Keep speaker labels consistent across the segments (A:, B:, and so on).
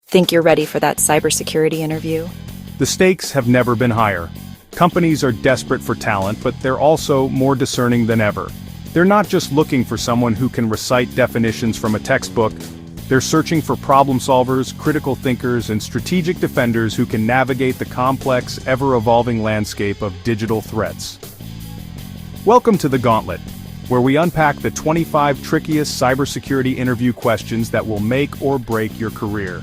A: Think you're ready for that cybersecurity interview?
B: The stakes have never been higher. Companies are desperate for talent, but they're also more discerning than ever. They're not just looking for someone who can recite definitions from a textbook. They're searching for problem solvers, critical thinkers, and strategic defenders who can navigate the complex, ever-evolving landscape of digital threats. Welcome to the Gauntlet, where we unpack the 25 trickiest cybersecurity interview questions that will make or break your career.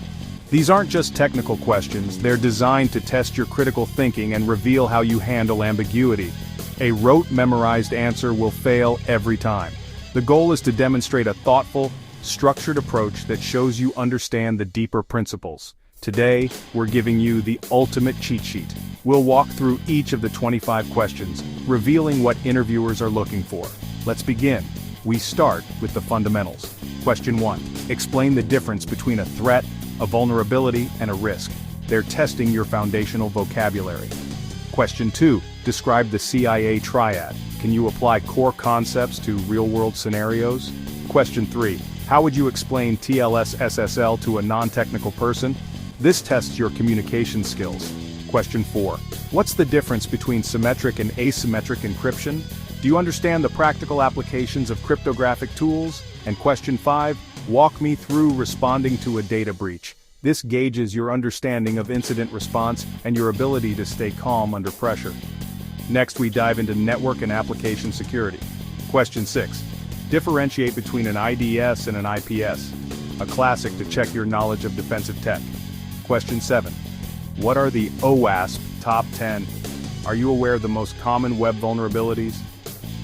B: These aren't just technical questions, they're designed to test your critical thinking and reveal how you handle ambiguity. A rote memorized answer will fail every time. The goal is to demonstrate a thoughtful, structured approach that shows you understand the deeper principles. Today, we're giving you the ultimate cheat sheet. We'll walk through each of the 25 questions, revealing what interviewers are looking for. Let's begin. We start with the fundamentals. Question 1. Explain the difference between a threat, a vulnerability, and a risk. They're testing your foundational vocabulary. Question 2. Describe the CIA triad. Can you apply core concepts to real-world scenarios? Question 3. How would you explain TLS-SSL to a non-technical person? This tests your communication skills. Question 4. What's the difference between symmetric and asymmetric encryption? Do you understand the practical applications of cryptographic tools? And question 5. Walk me through responding to a data breach. This gauges your understanding of incident response and your ability to stay calm under pressure. Next, we dive into network and application security. Question 6. Differentiate between an IDS and an IPS, a classic to check your knowledge of defensive tech. Question 7. What are the OWASP top 10? Are you aware of the most common web vulnerabilities?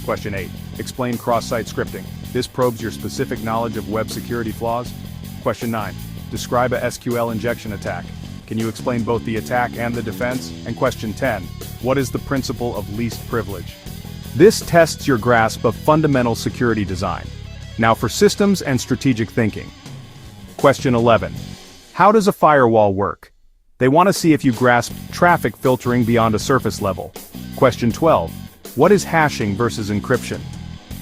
B: Question 8. Explain cross-site scripting. This probes your specific knowledge of web security flaws. Question 9. Describe a SQL injection attack. Can you explain both the attack and the defense? And question 10. What is the principle of least privilege? This tests your grasp of fundamental security design. Now for systems and strategic thinking. Question 11. How does a firewall work? They want to see if you grasp traffic filtering beyond a surface level. Question 12. What is hashing versus encryption?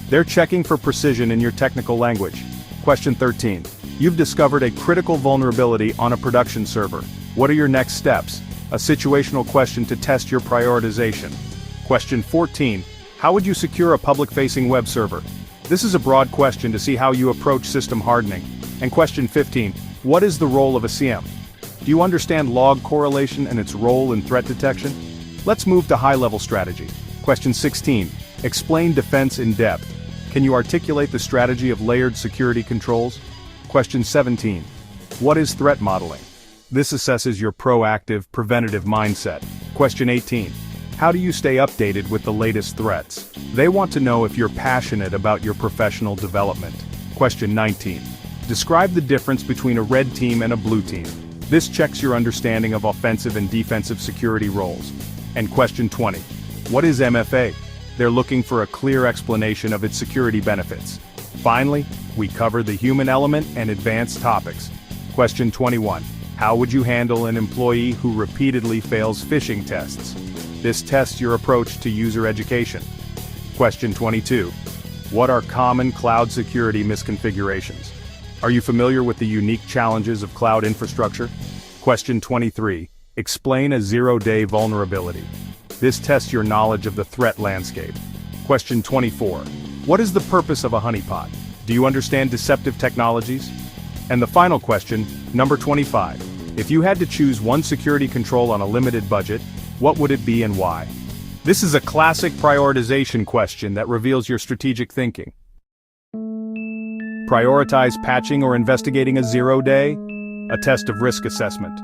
B: They're checking for precision in your technical language. Question 13. You've discovered a critical vulnerability on a production server. What are your next steps? A situational question to test your prioritization. Question 14. How would you secure a public-facing web server? This is a broad question to see how you approach system hardening. And question 15. What is the role of a CM? Do you understand log correlation and its role in threat detection? Let's move to high-level strategy. Question 16. Explain defense in depth. Can you articulate the strategy of layered security controls? Question 17. What is threat modeling? This assesses your proactive, preventative mindset. Question 18. How do you stay updated with the latest threats? They want to know if you're passionate about your professional development. Question 19. Describe the difference between a red team and a blue team. This checks your understanding of offensive and defensive security roles. And question 20. What is MFA? They're looking for a clear explanation of its security benefits. Finally, we cover the human element and advanced topics. Question 21. How would you handle an employee who repeatedly fails phishing tests? This tests your approach to user education. Question 22. What are common cloud security misconfigurations? Are you familiar with the unique challenges of cloud infrastructure? Question 23. Explain a zero-day vulnerability. This tests your knowledge of the threat landscape. Question 24. What is the purpose of a honeypot? Do you understand deceptive technologies? And the final question, number 25. If you had to choose one security control on a limited budget, what would it be and why? This is a classic prioritization question that reveals your strategic thinking. Prioritize patching or investigating a zero-day? A test of risk assessment.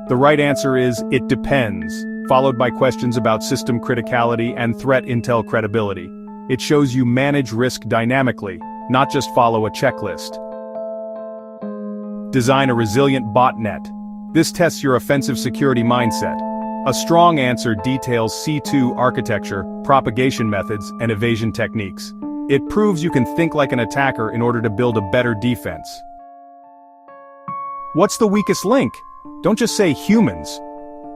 B: The right answer is, it depends, followed by questions about system criticality and threat intel credibility. It shows you manage risk dynamically, not just follow a checklist. Design a resilient botnet. This tests your offensive security mindset. A strong answer details C2 architecture, propagation methods, and evasion techniques. It proves you can think like an attacker in order to build a better defense. What's the weakest link? Don't just say humans.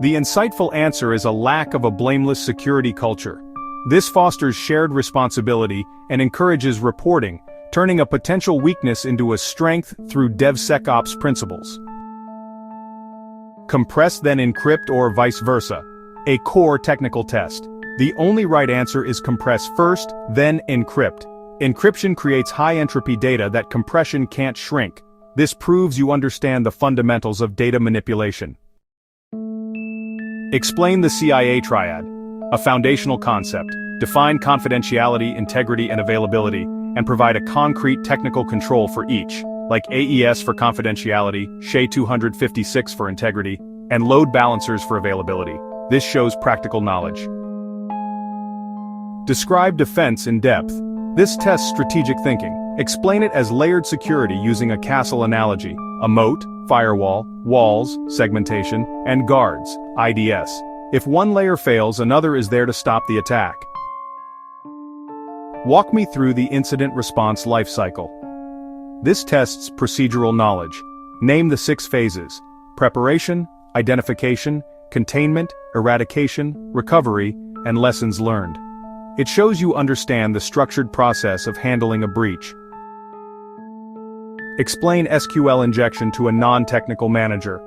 B: The insightful answer is a lack of a blameless security culture. This fosters shared responsibility and encourages reporting, turning a potential weakness into a strength through DevSecOps principles. Compress then encrypt or vice versa. A core technical test. The only right answer is compress first, then encrypt. Encryption creates high-entropy data that compression can't shrink. This proves you understand the fundamentals of data manipulation. Explain the CIA triad. A foundational concept. Define confidentiality, integrity, and availability, and provide a concrete technical control for each, like AES for confidentiality, SHA-256 for integrity, and load balancers for availability. This shows practical knowledge. Describe defense in depth. This tests strategic thinking. Explain it as layered security using a castle analogy, a moat, firewall, walls, segmentation, and guards, IDS. If one layer fails, another is there to stop the attack. Walk me through the incident response lifecycle. This tests procedural knowledge. Name the 6 phases: preparation, identification, containment, eradication, recovery, and lessons learned. It shows you understand the structured process of handling a breach. Explain SQL injection to a non-technical manager.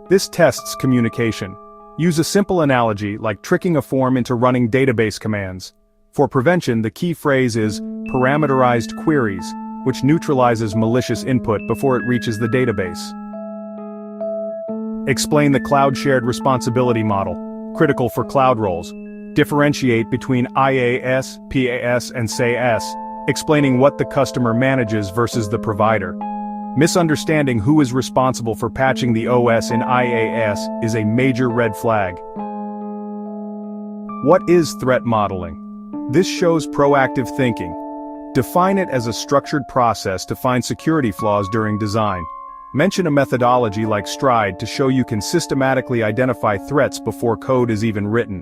B: This tests communication. Use a simple analogy like tricking a form into running database commands. For prevention, the key phrase is parameterized queries, which neutralizes malicious input before it reaches the database. Explain the cloud shared responsibility model, critical for cloud roles. Differentiate between IaaS, PaaS, and SaaS, explaining what the customer manages versus the provider. Misunderstanding who is responsible for patching the OS in IaaS is a major red flag. What is threat modeling? This shows proactive thinking. Define it as a structured process to find security flaws during design. Mention a methodology like STRIDE to show you can systematically identify threats before code is even written.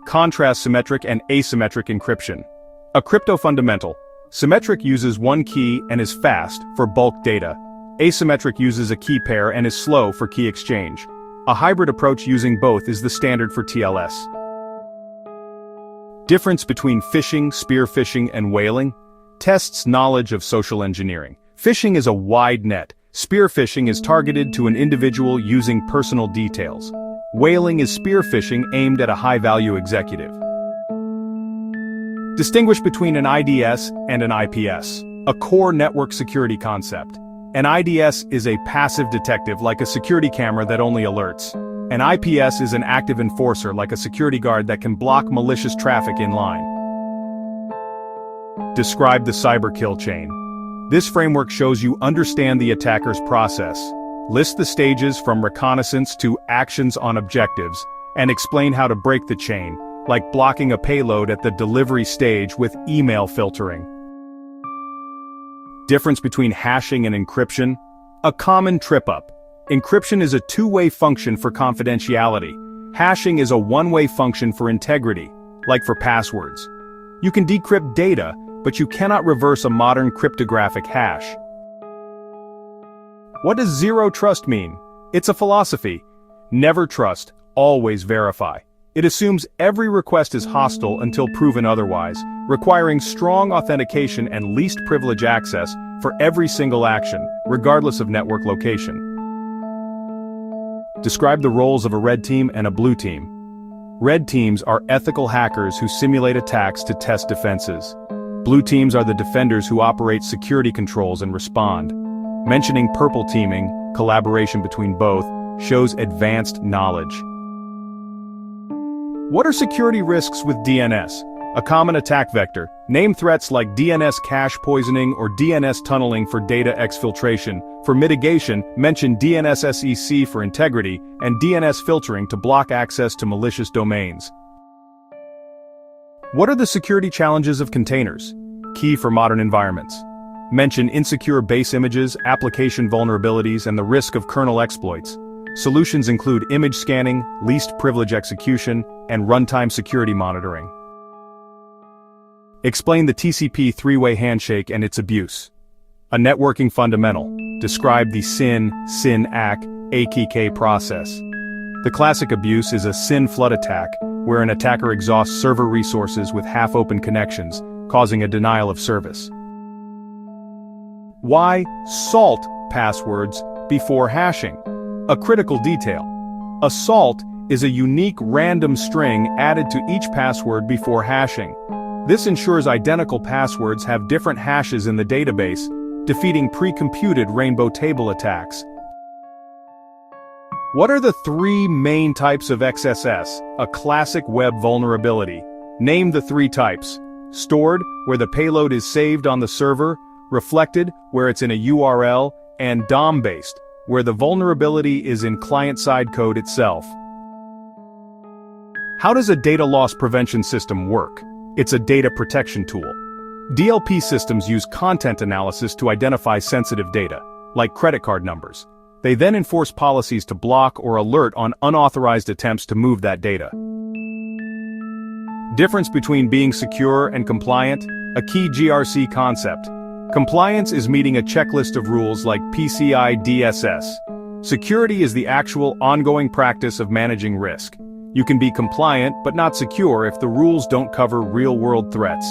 B: Contrast symmetric and asymmetric encryption. A crypto fundamental. Symmetric uses one key and is fast for bulk data. Asymmetric uses a key pair and is slow for key exchange. A hybrid approach using both is the standard for TLS. Difference between phishing, spear phishing, and whaling. Tests knowledge of social engineering. Phishing is a wide net. Spear phishing is targeted to an individual using personal details. Whaling is spear phishing aimed at a high-value executive. Distinguish between an IDS and an IPS, a core network security concept. An IDS is a passive detective like a security camera that only alerts. An IPS is an active enforcer like a security guard that can block malicious traffic in line. Describe the cyber kill chain. This framework shows you understand the attacker's process. List the stages from reconnaissance to actions on objectives, and explain how to break the chain, like blocking a payload at the delivery stage with email filtering. Difference between hashing and encryption. A common trip-up. Encryption is a two-way function for confidentiality. Hashing is a one-way function for integrity, like for passwords. You can decrypt data, but you cannot reverse a modern cryptographic hash. What does zero trust mean? It's a philosophy. Never trust, always verify. It assumes every request is hostile until proven otherwise, requiring strong authentication and least privilege access for every single action, regardless of network location. Describe the roles of a red team and a blue team. Red teams are ethical hackers who simulate attacks to test defenses. Blue teams are the defenders who operate security controls and respond. Mentioning purple teaming, collaboration between both, shows advanced knowledge. What are security risks with DNS? A common attack vector. Name threats like DNS cache poisoning or DNS tunneling for data exfiltration. For mitigation, mention DNSSEC for integrity and DNS filtering to block access to malicious domains. What are the security challenges of containers? Key for modern environments. Mention insecure base images, application vulnerabilities, and the risk of kernel exploits. Solutions include image scanning, least privilege execution, and runtime security monitoring. Explain the TCP three-way handshake and its abuse. A networking fundamental. Describe the SYN-ACK AKK process. The classic abuse is a SYN flood attack, where an attacker exhausts server resources with half-open connections, causing a denial of service. Why salt passwords before hashing? A critical detail. A salt is a unique random string added to each password before hashing. This ensures identical passwords have different hashes in the database, defeating pre-computed rainbow table attacks. What are the three main types of XSS, a classic web vulnerability? Name the three types. Stored, where the payload is saved on the server, reflected, where it's in a URL, and DOM-based, where the vulnerability is in client-side code itself. How does a data loss prevention system work? It's a data protection tool. DLP systems use content analysis to identify sensitive data, like credit card numbers. They then enforce policies to block or alert on unauthorized attempts to move that data. Difference between being secure and compliant, a key GRC concept. Compliance is meeting a checklist of rules like PCI DSS. Security is the actual ongoing practice of managing risk. You can be compliant but not secure if the rules don't cover real-world threats.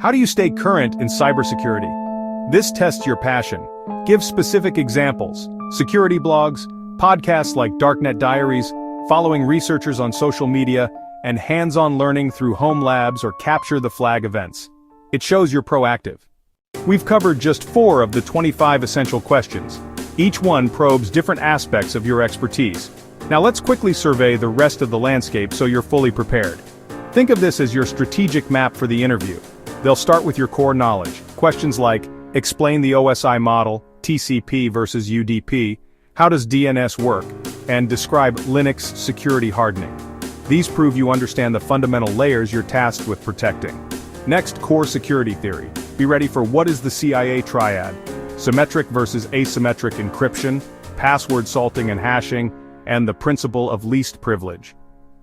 B: How do you stay current in cybersecurity? This tests your passion. Give specific examples: security blogs, podcasts like Darknet Diaries, following researchers on social media, and hands-on learning through home labs or capture the flag events. It shows you're proactive. We've covered just 4 of the 25 essential questions. Each one probes different aspects of your expertise. Now let's quickly survey the rest of the landscape so you're fully prepared. Think of this as your strategic map for the interview. They'll start with your core knowledge. Questions like, explain the OSI model, TCP versus UDP, how does DNS work, and describe Linux security hardening. These prove you understand the fundamental layers you're tasked with protecting. Next, core security theory. Be ready for what is the CIA triad: symmetric versus asymmetric encryption, password salting and hashing, and the principle of least privilege.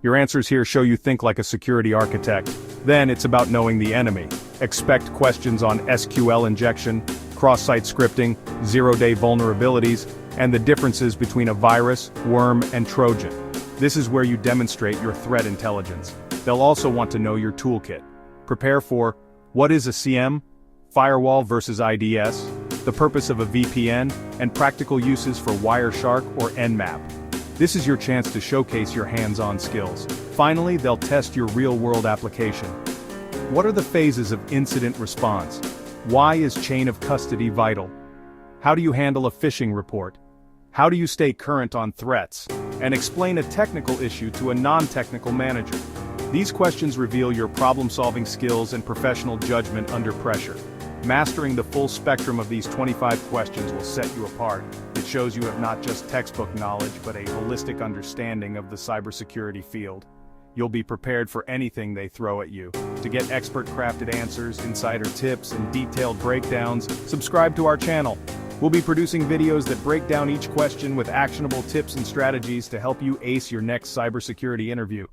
B: Your answers here show you think like a security architect. Then it's about knowing the enemy. Expect questions on SQL injection, cross-site scripting, zero-day vulnerabilities, and the differences between a virus, worm, and Trojan. This is where you demonstrate your threat intelligence. They'll also want to know your toolkit. Prepare for, what is a CM, firewall versus IDS, the purpose of a VPN, and practical uses for Wireshark or Nmap. This is your chance to showcase your hands-on skills. Finally, they'll test your real-world application. What are the phases of incident response? Why is chain of custody vital? How do you handle a phishing report? How do you stay current on threats? And explain a technical issue to a non-technical manager. These questions reveal your problem-solving skills and professional judgment under pressure. Mastering the full spectrum of these 25 questions will set you apart. It shows you have not just textbook knowledge, but a holistic understanding of the cybersecurity field. You'll be prepared for anything they throw at you. To get expert-crafted answers, insider tips, and detailed breakdowns, subscribe to our channel. We'll be producing videos that break down each question with actionable tips and strategies to help you ace your next cybersecurity interview.